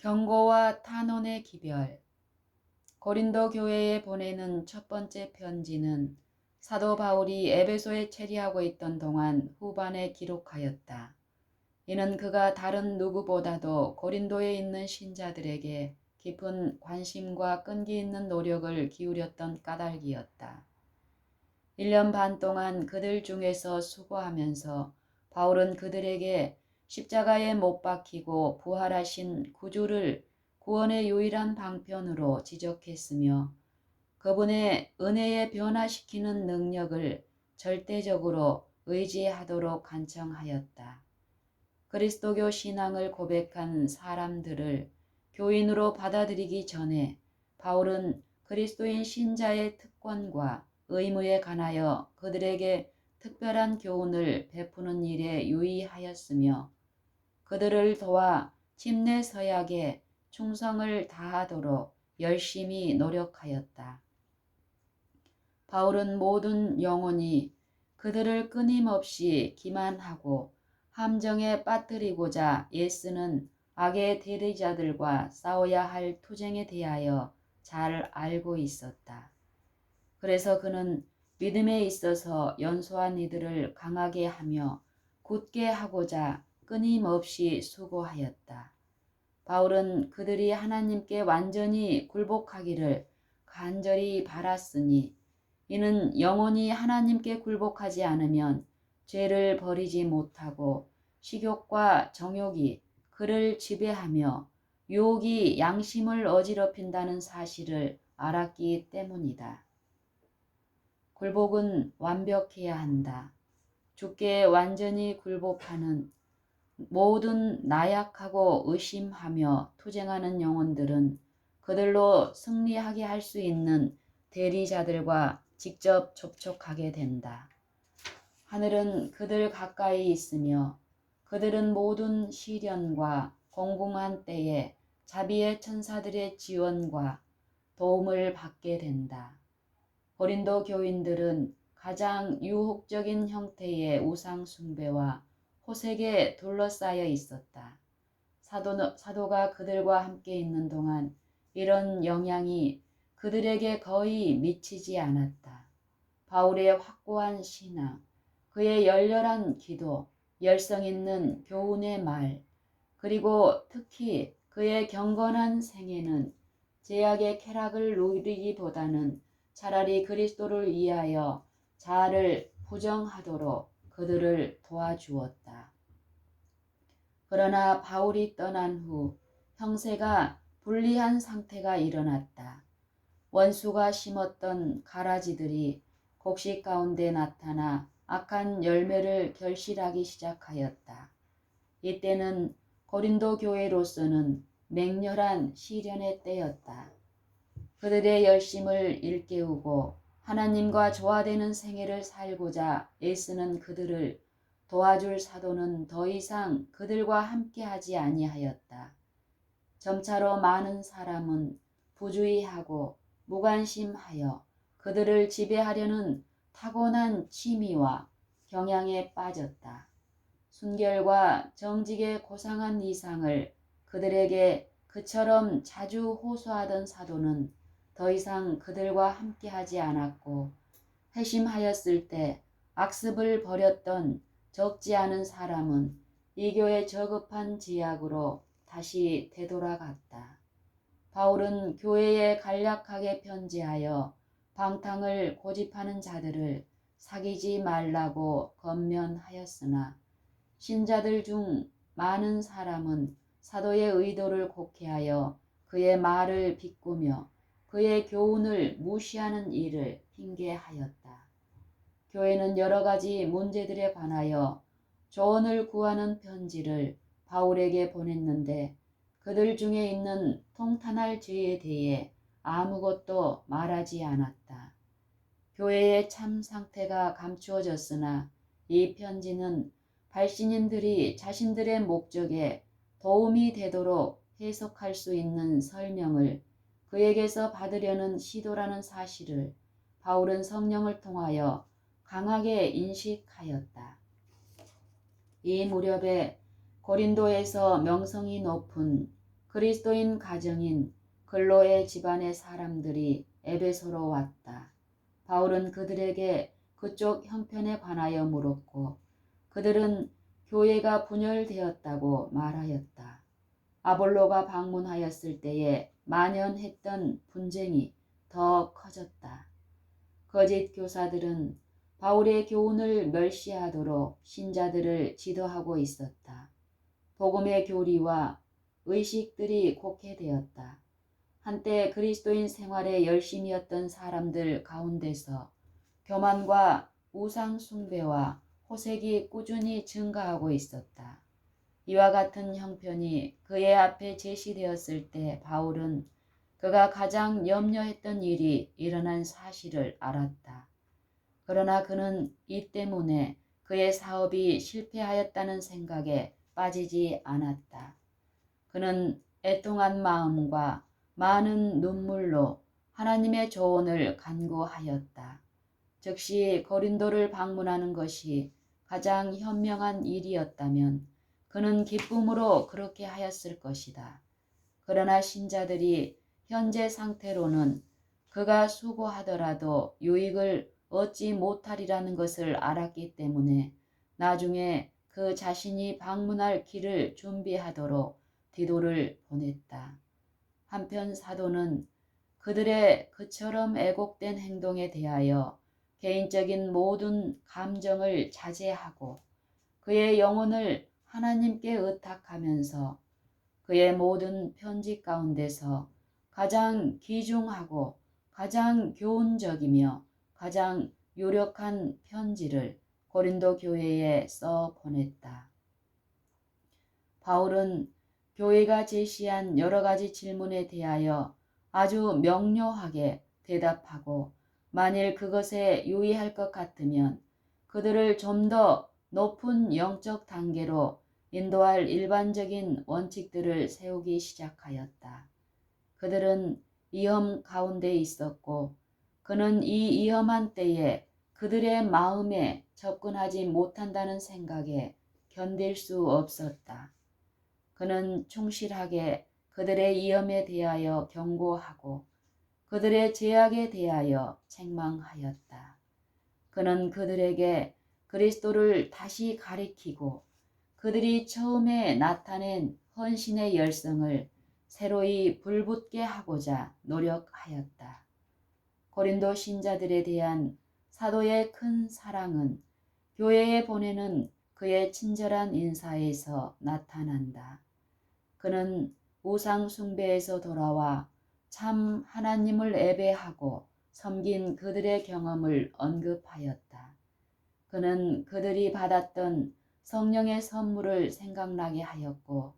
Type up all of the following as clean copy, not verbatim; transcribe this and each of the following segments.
경고와 탄원의 기별. 고린도 교회에 보내는 첫 번째 편지는 사도 바울이 에베소에 체리하고 있던 동안 후반에 기록하였다. 이는 그가 다른 누구보다도 고린도에 있는 신자들에게 깊은 관심과 끈기 있는 노력을 기울였던 까닭이었다. 1년 반 동안 그들 중에서 수고하면서 바울은 그들에게 십자가에 못 박히고 부활하신 구주를 구원의 유일한 방편으로 지적했으며 그분의 은혜에 변화시키는 능력을 절대적으로 의지하도록 간청하였다. 그리스도교 신앙을 고백한 사람들을 교인으로 받아들이기 전에 바울은 그리스도인 신자의 특권과 의무에 관하여 그들에게 특별한 교훈을 베푸는 일에 유의하였으며 그들을 도와 침례 서약에 충성을 다하도록 열심히 노력하였다. 바울은 모든 영혼이 그들을 끊임없이 기만하고 함정에 빠뜨리고자 애쓰는 악의 대리자들과 싸워야 할 투쟁에 대하여 잘 알고 있었다. 그래서 그는 믿음에 있어서 연소한 이들을 강하게 하며 굳게 하고자 끊임없이 수고하였다. 바울은 그들이 하나님께 완전히 굴복하기를 간절히 바랐으니 이는 영혼이 하나님께 굴복하지 않으면 죄를 버리지 못하고 식욕과 정욕이 그를 지배하며 유혹이 양심을 어지럽힌다는 사실을 알았기 때문이다. 굴복은 완벽해야 한다. 주께 완전히 굴복하는 모든 나약하고 의심하며 투쟁하는 영혼들은 그들로 승리하게 할 수 있는 대리자들과 직접 접촉하게 된다. 하늘은 그들 가까이 있으며 그들은 모든 시련과 공공한 때에 자비의 천사들의 지원과 도움을 받게 된다. 고린도 교인들은 가장 유혹적인 형태의 우상 숭배와 호색에 둘러싸여 있었다. 사도가 그들과 함께 있는 동안 이런 영향이 그들에게 거의 미치지 않았다. 바울의 확고한 신앙, 그의 열렬한 기도, 열성 있는 교훈의 말, 그리고 특히 그의 경건한 생애는 제약의 쾌락을 누리기보다는 차라리 그리스도를 위하여 자아를 부정하도록 그들을 도와주었다. 그러나 바울이 떠난 후 형세가 불리한 상태가 일어났다. 원수가 심었던 가라지들이 곡식 가운데 나타나 악한 열매를 결실하기 시작하였다. 이때는 고린도 교회로서는 맹렬한 시련의 때였다. 그들의 열심을 일깨우고 하나님과 조화되는 생애를 살고자 애쓰는 그들을 도와줄 사도는 더 이상 그들과 함께하지 아니하였다. 점차로 많은 사람은 부주의하고 무관심하여 그들을 지배하려는 타고난 취미와 경향에 빠졌다. 순결과 정직의 고상한 이상을 그들에게 그처럼 자주 호소하던 사도는 더 이상 그들과 함께하지 않았고 회심하였을 때 악습을 버렸던 적지 않은 사람은 이 교의 저급한 제약으로 다시 되돌아갔다. 바울은 교회에 간략하게 편지하여 방탕을 고집하는 자들을 사귀지 말라고 권면하였으나 신자들 중 많은 사람은 사도의 의도를 곡해하여 그의 말을 비꾸며 그의 교훈을 무시하는 일을 핑계하였다. 교회는 여러 가지 문제들에 관하여 조언을 구하는 편지를 바울에게 보냈는데 그들 중에 있는 통탄할 죄에 대해 아무것도 말하지 않았다. 교회의 참 상태가 감추어졌으나 이 편지는 발신인들이 자신들의 목적에 도움이 되도록 해석할 수 있는 설명을 그에게서 받으려는 시도라는 사실을 바울은 성령을 통하여 강하게 인식하였다. 이 무렵에 고린도에서 명성이 높은 그리스도인 가정인 글로의 집안의 사람들이 에베소로 왔다. 바울은 그들에게 그쪽 형편에 관하여 물었고 그들은 교회가 분열되었다고 말하였다. 아볼로가 방문하였을 때에 만연했던 분쟁이 더 커졌다. 거짓 교사들은 바울의 교훈을 멸시하도록 신자들을 지도하고 있었다. 복음의 교리와 의식들이 곡해되었다. 한때 그리스도인 생활에 열심이었던 사람들 가운데서 교만과 우상 숭배와 호색이 꾸준히 증가하고 있었다. 이와 같은 형편이 그의 앞에 제시되었을 때 바울은 그가 가장 염려했던 일이 일어난 사실을 알았다. 그러나 그는 이 때문에 그의 사업이 실패하였다는 생각에 빠지지 않았다. 그는 애통한 마음과 많은 눈물로 하나님의 조언을 간구하였다. 즉시 고린도를 방문하는 것이 가장 현명한 일이었다면 그는 기쁨으로 그렇게 하였을 것이다. 그러나 신자들이 현재 상태로는 그가 수고하더라도 유익을 얻지 못하리라는 것을 알았기 때문에 나중에 그 자신이 방문할 길을 준비하도록 디도를 보냈다. 한편 사도는 그들의 그처럼 애곡된 행동에 대하여 개인적인 모든 감정을 자제하고 그의 영혼을 하나님께 의탁하면서 그의 모든 편지 가운데서 가장 귀중하고 가장 교훈적이며 가장 유력한 편지를 고린도 교회에 써 보냈다. 바울은 교회가 제시한 여러 가지 질문에 대하여 아주 명료하게 대답하고 만일 그것에 유의할 것 같으면 그들을 좀 더 높은 영적 단계로 인도할 일반적인 원칙들을 세우기 시작하였다. 그들은 위험 가운데 있었고 그는 이 위험한 때에 그들의 마음에 접근하지 못한다는 생각에 견딜 수 없었다. 그는 충실하게 그들의 위험에 대하여 경고하고 그들의 죄악에 대하여 책망하였다. 그는 그들에게 그리스도를 다시 가리키고 그들이 처음에 나타낸 헌신의 열성을 새로이 불붙게 하고자 노력하였다. 고린도 신자들에 대한 사도의 큰 사랑은 교회에 보내는 그의 친절한 인사에서 나타난다. 그는 우상 숭배에서 돌아와 참 하나님을 예배하고 섬긴 그들의 경험을 언급하였다. 그는 그들이 받았던 성령의 선물을 생각나게 하였고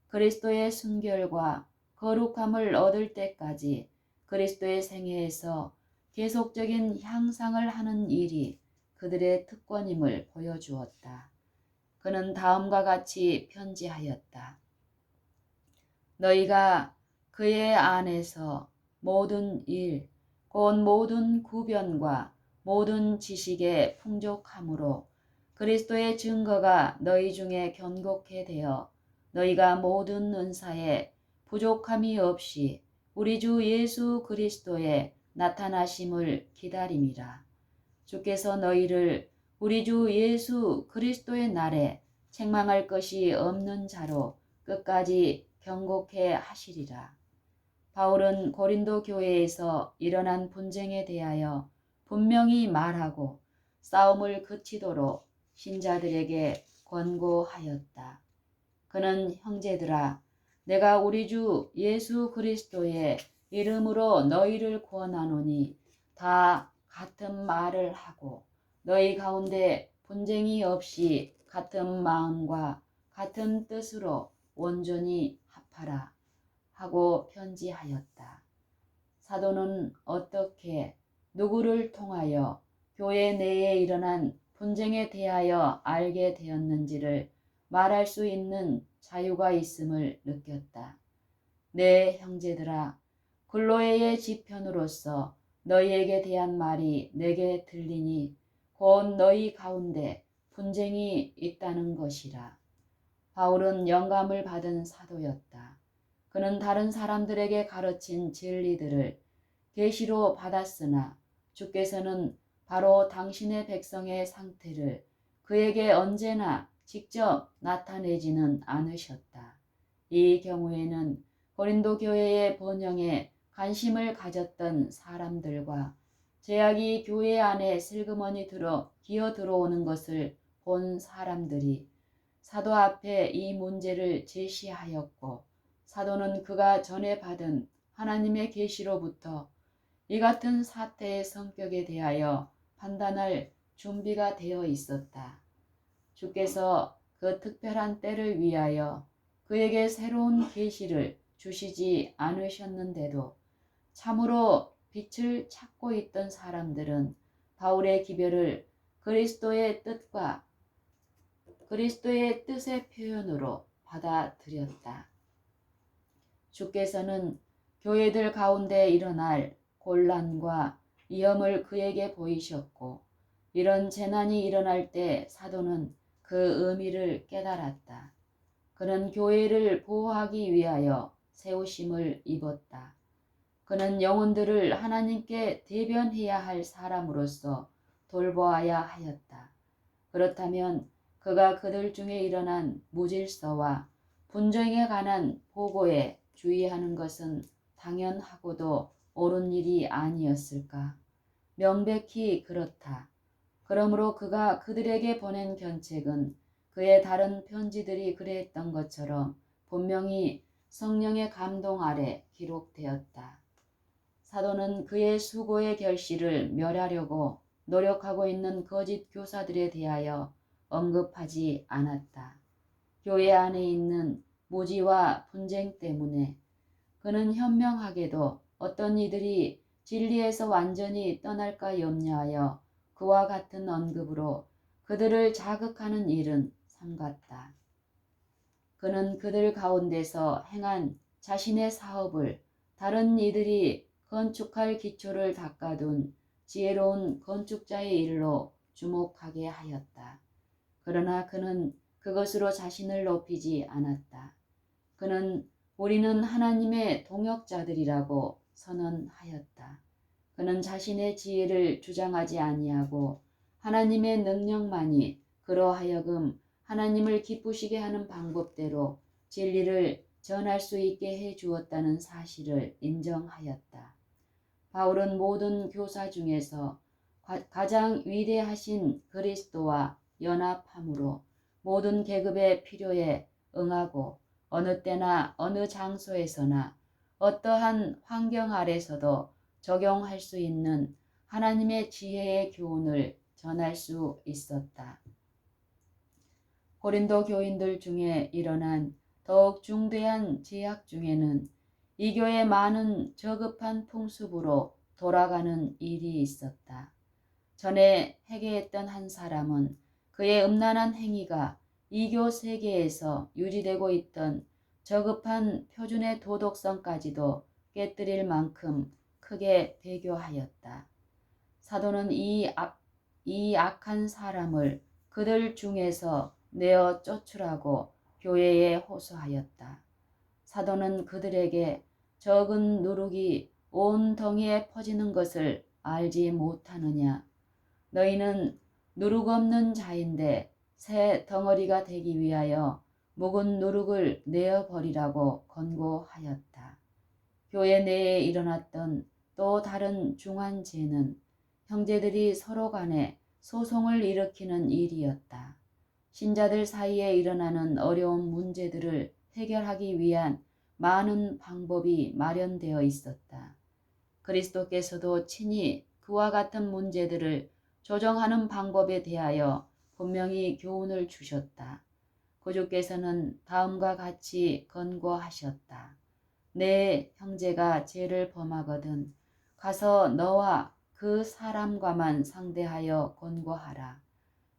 그리스도의 순결과 거룩함을 얻을 때까지 그리스도의 생애에서 계속적인 향상을 하는 일이 그들의 특권임을 보여주었다. 그는 다음과 같이 편지하였다. 너희가 그의 안에서 모든 일, 곧 모든 구변과 모든 지식에 풍족함으로 그리스도의 증거가 너희 중에 견고케 되어 너희가 모든 은사에 부족함이 없이 우리 주 예수 그리스도의 나타나심을 기다림이라. 주께서 너희를 우리 주 예수 그리스도의 날에 책망할 것이 없는 자로 끝까지 경고케 하시리라. 바울은 고린도 교회에서 일어난 분쟁에 대하여 분명히 말하고 싸움을 그치도록 신자들에게 권고하였다. 그는 형제들아, 내가 우리 주 예수 그리스도의 이름으로 너희를 권하노니 다 같은 말을 하고 너희 가운데 분쟁이 없이 같은 마음과 같은 뜻으로 온전히 합하라 하고 편지하였다. 사도는 어떻게 누구를 통하여 교회 내에 일어난 분쟁에 대하여 알게 되었는지를 말할 수 있는 자유가 있음을 느꼈다. 내 형제들아, 글로에의 지편으로서 너희에게 대한 말이 내게 들리니 곧 너희 가운데 분쟁이 있다는 것이라. 바울은 영감을 받은 사도였다. 그는 다른 사람들에게 가르친 진리들을 계시로 받았으나 주께서는 바로 당신의 백성의 상태를 그에게 언제나 직접 나타내지는 않으셨다. 이 경우에는 고린도 교회의 번영에 관심을 가졌던 사람들과 제약이 교회 안에 슬그머니 기어 들어오는 것을 본 사람들이 사도 앞에 이 문제를 제시하였고, 사도는 그가 전에 받은 하나님의 계시로부터 이 같은 사태의 성격에 대하여 판단할 준비가 되어 있었다. 주께서 그 특별한 때를 위하여 그에게 새로운 계시를 주시지 않으셨는데도 참으로 빛을 찾고 있던 사람들은 바울의 기별을 그리스도의 뜻의 표현으로 받아들였다. 주께서는 교회들 가운데 일어날 곤란과 위험을 그에게 보이셨고, 이런 재난이 일어날 때 사도는 그 의미를 깨달았다. 그는 교회를 보호하기 위하여 세우심을 입었다. 그는 영혼들을 하나님께 대변해야 할 사람으로서 돌보아야 하였다. 그렇다면 그가 그들 중에 일어난 무질서와 분쟁에 관한 보고에 주의하는 것은 당연하고도 옳은 일이 아니었을까? 명백히 그렇다. 그러므로 그가 그들에게 보낸 견책은 그의 다른 편지들이 그랬던 것처럼 분명히 성령의 감동 아래 기록되었다. 사도는 그의 수고의 결실을 멸하려고 노력하고 있는 거짓 교사들에 대하여 언급하지 않았다. 교회 안에 있는 무지와 분쟁 때문에 그는 현명하게도 어떤 이들이 진리에서 완전히 떠날까 염려하여 그와 같은 언급으로 그들을 자극하는 일은 삼갔다. 그는 그들 가운데서 행한 자신의 사업을 다른 이들이 건축할 기초를 닦아둔 지혜로운 건축자의 일로 주목하게 하였다. 그러나 그는 그것으로 자신을 높이지 않았다. 그는 우리는 하나님의 동역자들이라고 선언하였다. 그는 자신의 지혜를 주장하지 아니하고 하나님의 능력만이 그로 하여금 하나님을 기쁘시게 하는 방법대로 진리를 전할 수 있게 해 주었다는 사실을 인정하였다. 바울은 모든 교사 중에서 가장 위대하신 그리스도와 연합함으로 모든 계급의 필요에 응하고 어느 때나 어느 장소에서나 어떠한 환경 아래서도 적용할 수 있는 하나님의 지혜의 교훈을 전할 수 있었다. 고린도 교인들 중에 일어난 더욱 중대한 제약 중에는 이 교의 많은 저급한 풍습으로 돌아가는 일이 있었다. 전에 회개했던 한 사람은 그의 음란한 행위가 이교 세계에서 유지되고 있던 저급한 표준의 도덕성까지도 깨뜨릴 만큼 크게 배교하였다. 사도는 이 악한 사람을 그들 중에서 내어 쫓으라고 교회에 호소하였다. 사도는 그들에게 적은 누룩이 온 덩이에 퍼지는 것을 알지 못하느냐? 너희는 누룩 없는 자인데 새 덩어리가 되기 위하여 묵은 누룩을 내어버리라고 권고하였다. 교회 내에 일어났던 또 다른 중한 죄는 형제들이 서로 간에 소송을 일으키는 일이었다. 신자들 사이에 일어나는 어려운 문제들을 해결하기 위한 많은 방법이 마련되어 있었다. 그리스도께서도 친히 그와 같은 문제들을 조정하는 방법에 대하여 분명히 교훈을 주셨다. 구주께서는 다음과 같이 권고하셨다. 내 형제가 죄를 범하거든 가서 너와 그 사람과만 상대하여 권고하라.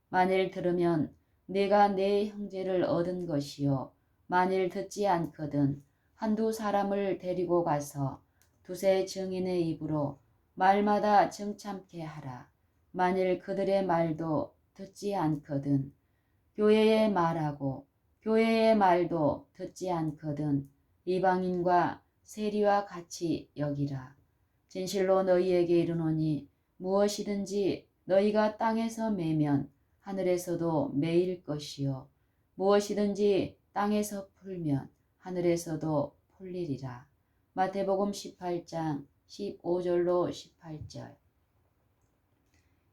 만일 들으면 네가 내 형제를 얻은 것이요 만일 듣지 않거든 한두 사람을 데리고 가서 두세 증인의 입으로 말마다 정참케 하라. 만일 그들의 말도 듣지 않거든 교회의 말하고 교회의 말도 듣지 않거든 이방인과 세리와 같이 여기라. 진실로 너희에게 이르노니 무엇이든지 너희가 땅에서 매면 하늘에서도 매일 것이요 무엇이든지 땅에서 풀면 하늘에서도 풀리리라. 마태복음 18장 15절로 18절.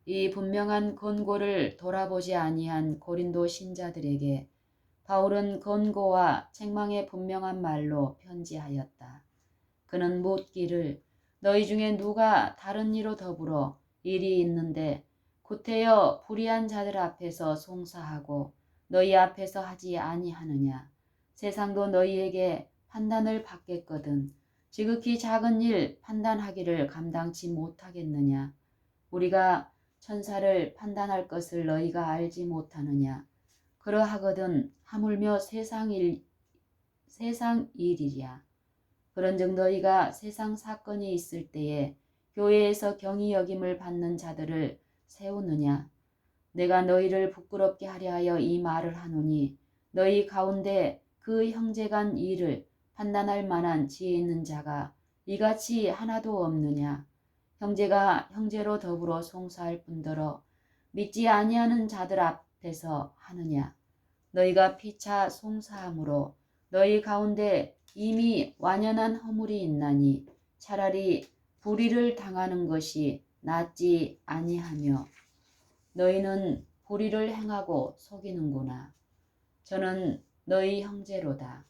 이 분명한 권고를 돌아보지 아니한 고린도 신자들에게 바울은 권고와 책망의 분명한 말로 편지하였다. 그는 묻기를 너희 중에 누가 다른 이로 더불어 일이 있는데 구태여 불의한 자들 앞에서 송사하고 너희 앞에서 하지 아니하느냐. 세상도 너희에게 판단을 받겠거든 지극히 작은 일 판단하기를 감당치 못하겠느냐. 우리가 천사를 판단할 것을 너희가 알지 못하느냐. 그러하거든 하물며 세상 일이랴. 그런즉 너희가 세상 사건이 있을 때에 교회에서 경히 여김을 받는 자들을 세우느냐. 내가 너희를 부끄럽게 하려 하여 이 말을 하노니 너희 가운데 그 형제간 일을 판단할 만한 지혜 있는 자가 이같이 하나도 없느냐. 형제가 형제로 더불어 송사할 뿐더러 믿지 아니하는 자들 앞에서 하느냐. 너희가 피차 송사함으로 너희 가운데 이미 완연한 허물이 있나니 차라리 불의를 당하는 것이 낫지 아니하며 너희는 불의를 행하고 속이는구나. 저는 너희 형제로다.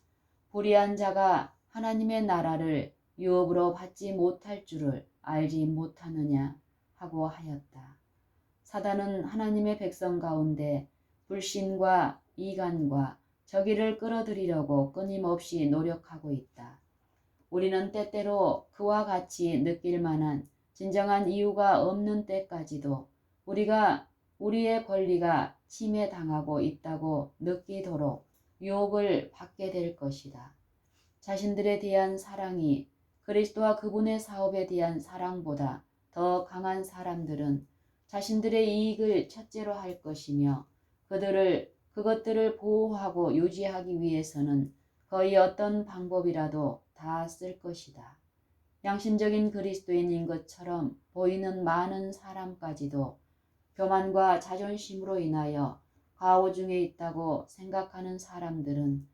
불의한 자가 하나님의 나라를 유업으로 받지 못할 줄을 알지 못하느냐 하고 하였다. 사단은 하나님의 백성 가운데 불신과 이간과 저기를 끌어들이려고 끊임없이 노력하고 있다. 우리는 때때로 그와 같이 느낄 만한 진정한 이유가 없는 때까지도 우리가 우리의 권리가 침해당하고 있다고 느끼도록 유혹을 받게 될 것이다. 자신들에 대한 사랑이 그리스도와 그분의 사업에 대한 사랑보다 더 강한 사람들은 자신들의 이익을 첫째로 할 것이며 그것들을 보호하고 유지하기 위해서는 거의 어떤 방법이라도 다 쓸 것이다. 양심적인 그리스도인인 것처럼 보이는 많은 사람까지도 교만과 자존심으로 인하여 과오 중에 있다고 생각하는 사람들은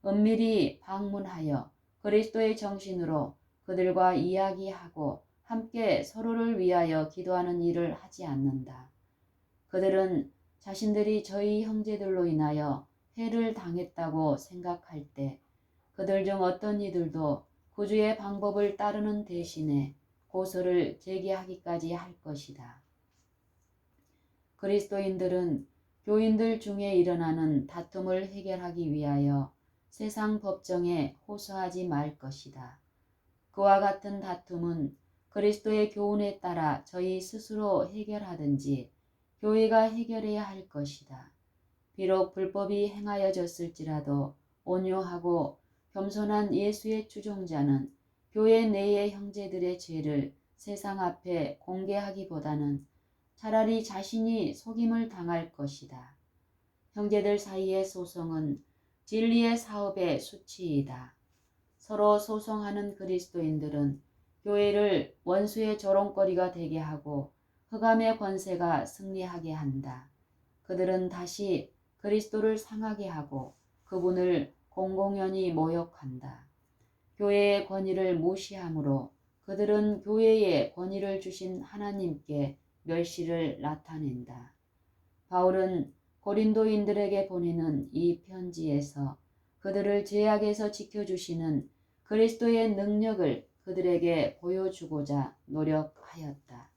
은밀히 방문하여 그리스도의 정신으로 그들과 이야기하고 함께 서로를 위하여 기도하는 일을 하지 않는다. 그들은 자신들이 저희 형제들로 인하여 해를 당했다고 생각할 때 그들 중 어떤 이들도 구주의 방법을 따르는 대신에 고소를 제기하기까지 할 것이다. 그리스도인들은 교인들 중에 일어나는 다툼을 해결하기 위하여 세상 법정에 호소하지 말 것이다. 그와 같은 다툼은 그리스도의 교훈에 따라 저희 스스로 해결하든지 교회가 해결해야 할 것이다. 비록 불법이 행하여졌을지라도 온유하고 겸손한 예수의 추종자는 교회 내의 형제들의 죄를 세상 앞에 공개하기보다는 차라리 자신이 속임을 당할 것이다. 형제들 사이의 소송은 진리의 사업의 수치이다. 서로 소송하는 그리스도인들은 교회를 원수의 조롱거리가 되게 하고 흑암의 권세가 승리하게 한다. 그들은 다시 그리스도를 상하게 하고 그분을 공공연히 모욕한다. 교회의 권위를 무시하므로 그들은 교회에 권위를 주신 하나님께 멸시를 나타낸다. 바울은 고린도인들에게 보내는 이 편지에서 그들을 죄악에서 지켜주시는 그리스도의 능력을 그들에게 보여주고자 노력하였다.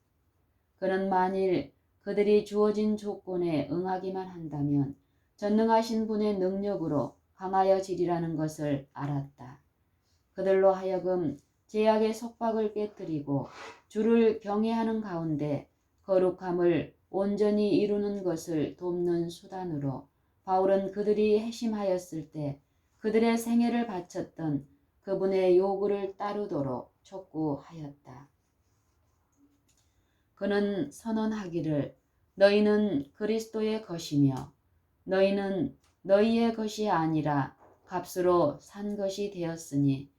그는 만일 그들이 주어진 조건에 응하기만 한다면 전능하신 분의 능력으로 강하여지리라는 것을 알았다. 그들로 하여금 죄악의 속박을 깨뜨리고 주를 경외하는 가운데 거룩함을 온전히 이루는 것을 돕는 수단으로 바울은 그들이 회심하였을 때 그들의 생애를 바쳤던 그분의 요구를 따르도록 촉구하였다. 그는 선언하기를 너희는 그리스도의 것이며 너희는 너희의 것이 아니라 값으로 산 것이 되었으니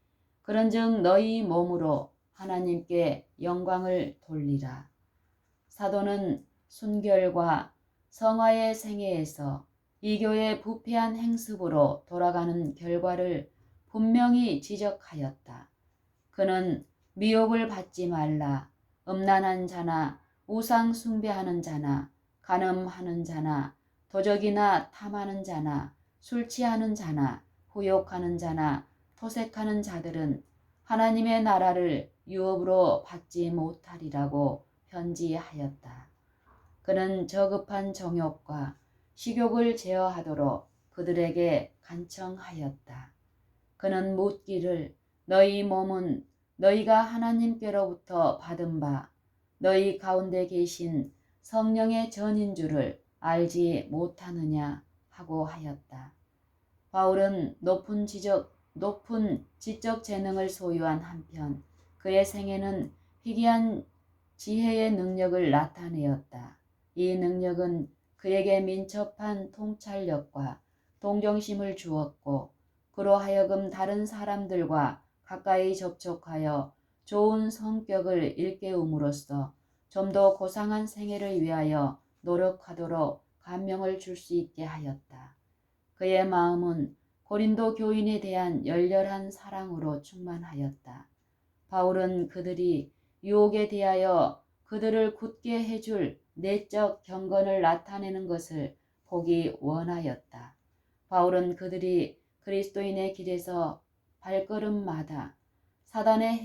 그런즉 너희 몸으로 하나님께 영광을 돌리라. 사도는 순결과 성화의 생애에서 이교의 부패한 행습으로 돌아가는 결과를 분명히 지적하였다. 그는 미혹을 받지 말라. 음란한 자나 우상 숭배하는 자나 간음하는 자나 도적이나 탐하는 자나 술 취하는 자나 후욕하는 자나 토색하는 자들은 하나님의 나라를 유업으로 받지 못하리라고 편지하였다. 그는 저급한 정욕과 식욕을 제어하도록 그들에게 간청하였다. 그는 묻기를 너희 몸은 너희가 하나님께로부터 받은 바 너희 가운데 계신 성령의 전인 줄을 알지 못하느냐 하고 하였다. 바울은 높은 지적 재능을 소유한 한편 그의 생애는 희귀한 지혜의 능력을 나타내었다. 이 능력은 그에게 민첩한 통찰력과 동정심을 주었고 그로 하여금 다른 사람들과 가까이 접촉하여 좋은 성격을 일깨움으로써 좀 더 고상한 생애를 위하여 노력하도록 감명을 줄 수 있게 하였다. 그의 마음은 고린도 교인에 대한 열렬한 사랑으로 충만하였다. 바울은 그들이 유혹에 대하여 그들을 굳게 해줄 내적 경건을 나타내는 것을 보기 원하였다. 바울은 그들이 그리스도인의 길에서 발걸음마다 사단의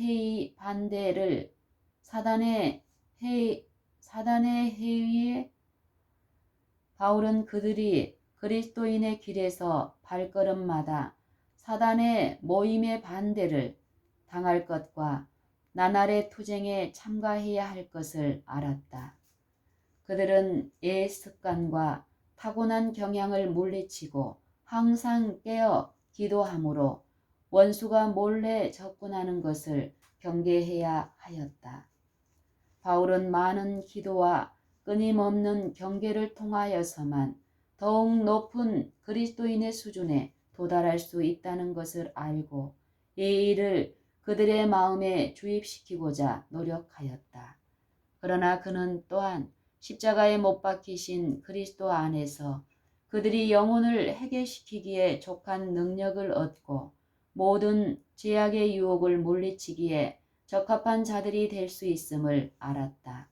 해의에 바울은 그들이 그리스도인의 길에서 발걸음마다 사단의 모임의 반대를 당할 것과 나날의 투쟁에 참가해야 할 것을 알았다. 그들은 옛 습관과 타고난 경향을 물리치고 항상 깨어 기도함으로 원수가 몰래 접근하는 것을 경계해야 하였다. 바울은 많은 기도와 끊임없는 경계를 통하여서만 더욱 높은 그리스도인의 수준에 도달할 수 있다는 것을 알고 이 일을 그들의 마음에 주입시키고자 노력하였다. 그러나 그는 또한 십자가에 못 박히신 그리스도 안에서 그들이 영혼을 해결시키기에 족한 능력을 얻고 모든 죄악의 유혹을 물리치기에 적합한 자들이 될 수 있음을 알았다.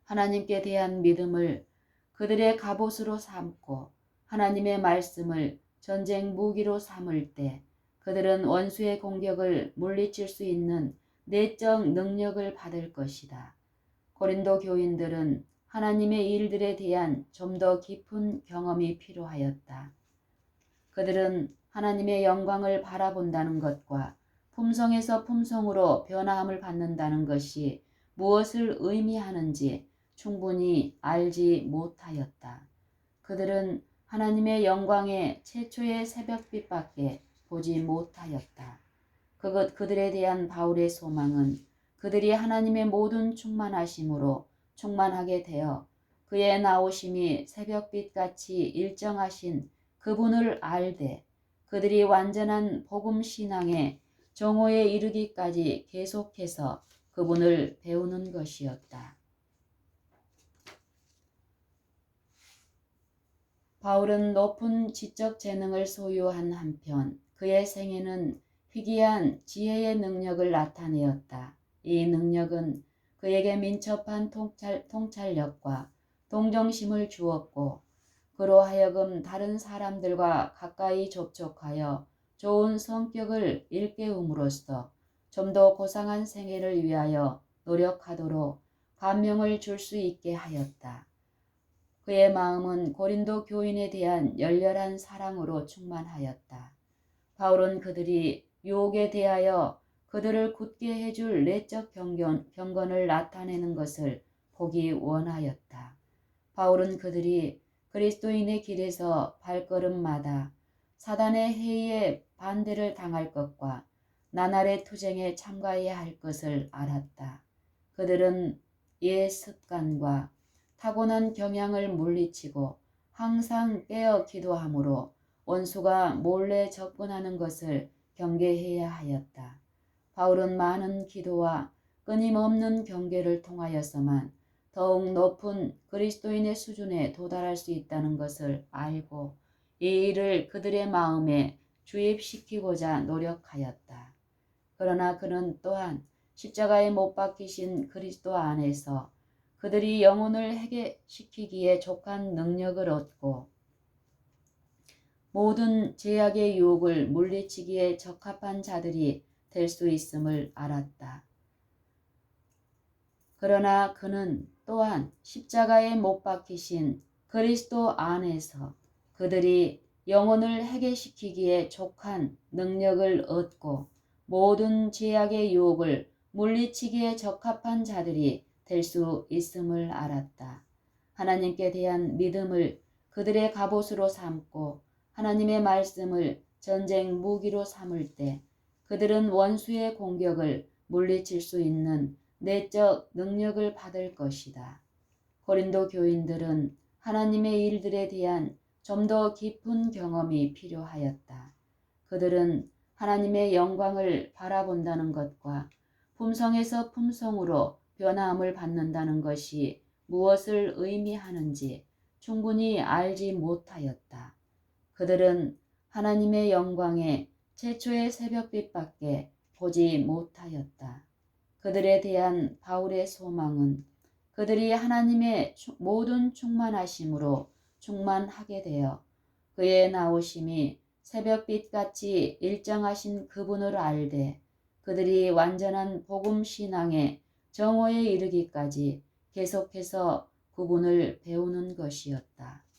하나님께 대한 믿음을 그들의 갑옷으로 삼고 하나님의 말씀을 전쟁 무기로 삼을 때 그들은 원수의 공격을 물리칠 수 있는 내적 능력을 받을 것이다. 고린도 교인들은 하나님의 일들에 대한 좀 더 깊은 경험이 필요하였다. 그들은 하나님의 영광을 바라본다는 것과 품성에서 품성으로 변화함을 받는다는 것이 무엇을 의미하는지 충분히 알지 못하였다. 그들은 하나님의 영광의 최초의 새벽빛밖에 보지 못하였다. 그들에 대한 바울의 소망은 그들이 하나님의 모든 충만하심으로 충만하게 되어 그의 나오심이 새벽빛같이 일정하신 그분을 알되 그들이 완전한 복음 신앙의 정오에 이르기까지 계속해서 그분을 배우는 것이었다. 바울은 높은 지적 재능을 소유한 한편 그의 생애는 희귀한 지혜의 능력을 나타내었다. 이 능력은 그에게 민첩한 통찰력과 동정심을 주었고 그로 하여금 다른 사람들과 가까이 접촉하여 좋은 성격을 일깨움으로써 좀 더 고상한 생애를 위하여 노력하도록 감명을 줄 수 있게 하였다. 그의 마음은 고린도 교인에 대한 열렬한 사랑으로 충만하였다. 바울은 그들이 유혹에 대하여 그들을 굳게 해줄 내적 경건을 나타내는 것을 보기 원하였다. 바울은 그들이 그리스도인의 길에서 발걸음마다 사단의 해이에 반대를 당할 것과 나날의 투쟁에 참가해야 할 것을 알았다. 그들은 옛 습관과 타고난 경향을 물리치고 항상 깨어 기도함으로 원수가 몰래 접근하는 것을 경계해야 하였다. 바울은 많은 기도와 끊임없는 경계를 통하여서만 더욱 높은 그리스도인의 수준에 도달할 수 있다는 것을 알고 이 일을 그들의 마음에 주입시키고자 노력하였다. 그러나 그는 또한 십자가에 못 박히신 그리스도 안에서 그들이 영혼을 해결시키기에 족한 능력을 얻고 모든 죄악의 유혹을 물리치기에 적합한 자들이 될 수 있음을 알았다. 그러나 그는 또한 십자가에 못 박히신 그리스도 안에서 그들이 영혼을 해결시키기에 족한 능력을 얻고 모든 죄악의 유혹을 물리치기에 적합한 자들이 될 수 있음을 알았다. 하나님께 대한 믿음을 그들의 갑옷으로 삼고 하나님의 말씀을 전쟁 무기로 삼을 때 그들은 원수의 공격을 물리칠 수 있는 내적 능력을 받을 것이다. 고린도 교인들은 하나님의 일들에 대한 좀 더 깊은 경험이 필요하였다. 그들은 하나님의 영광을 바라본다는 것과 품성에서 품성으로 변화함을 받는다는 것이 무엇을 의미하는지 충분히 알지 못하였다. 그들은 하나님의 영광의 최초의 새벽빛밖에 보지 못하였다. 그들에 대한 바울의 소망은 그들이 하나님의 모든 충만하심으로 충만하게 되어 그의 나오심이 새벽빛같이 일정하신 그분을 알되 그들이 완전한 복음 신앙의 정오에 이르기까지 계속해서 그분을 배우는 것이었다.